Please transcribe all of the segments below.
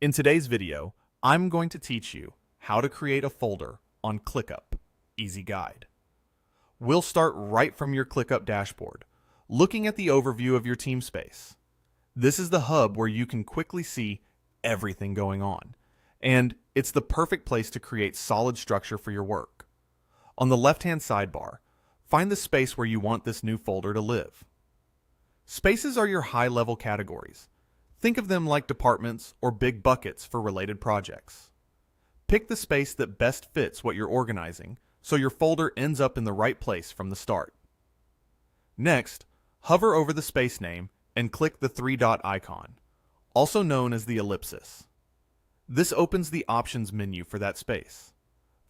In today's video, I'm going to teach you how to create a folder on ClickUp. Easy guide. We'll start right from your ClickUp dashboard, looking at the overview of your team space. This is the hub where you can quickly see everything going on, and it's the perfect place to create solid structure for your work. On the left-hand sidebar, find the space where you want this new folder to live. Spaces are your high-level categories. Think of them like departments or big buckets for related projects. Pick the space that best fits what you're organizing so your folder ends up in the right place from the start. Next, hover over the space name and click the three-dot icon, also known as the ellipsis. This opens the options menu for that space.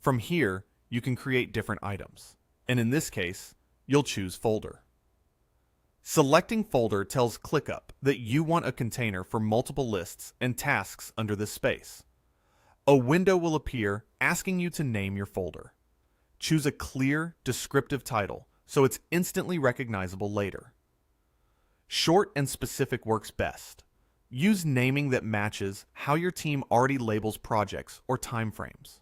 From here, you can create different items, and in this case, you'll choose folder. Selecting folder tells ClickUp that you want a container for multiple lists and tasks under this space. A window will appear asking you to name your folder. Choose a clear, descriptive title so it's instantly recognizable later. Short and specific works best. Use naming that matches how your team already labels projects or timeframes.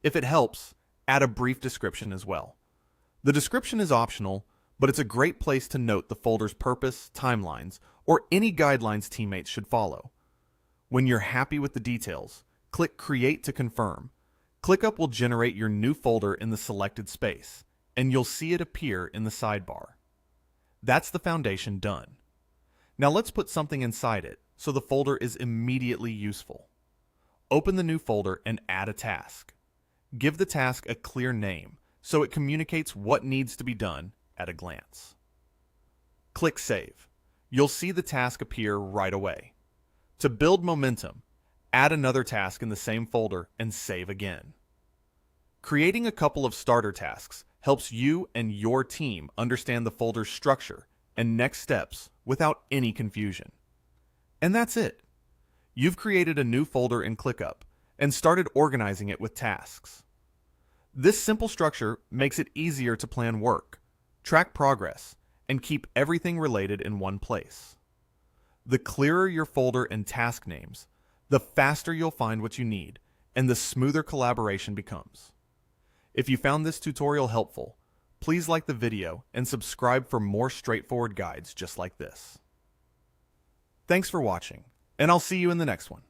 If it helps, add a brief description as well. The description is optional, but it's a great place to note the folder's purpose, timelines, or any guidelines teammates should follow. When you're happy with the details, click Create to confirm. ClickUp will generate your new folder in the selected space, and you'll see it appear in the sidebar. That's the foundation done. Now let's put something inside it so the folder is immediately useful. Open the new folder and add a task. Give the task a clear name so it communicates what needs to be done at a glance. Click Save. You'll see the task appear right away. To build momentum, add another task in the same folder and save again. Creating a couple of starter tasks helps you and your team understand the folder's structure and next steps without any confusion. And that's it. You've created a new folder in ClickUp and started organizing it with tasks. This simple structure makes it easier to plan work, track progress, and keep everything related in one place. The clearer your folder and task names, the faster you'll find what you need, and the smoother collaboration becomes. If you found this tutorial helpful, please like the video and subscribe for more straightforward guides just like this. Thanks for watching, and I'll see you in the next one.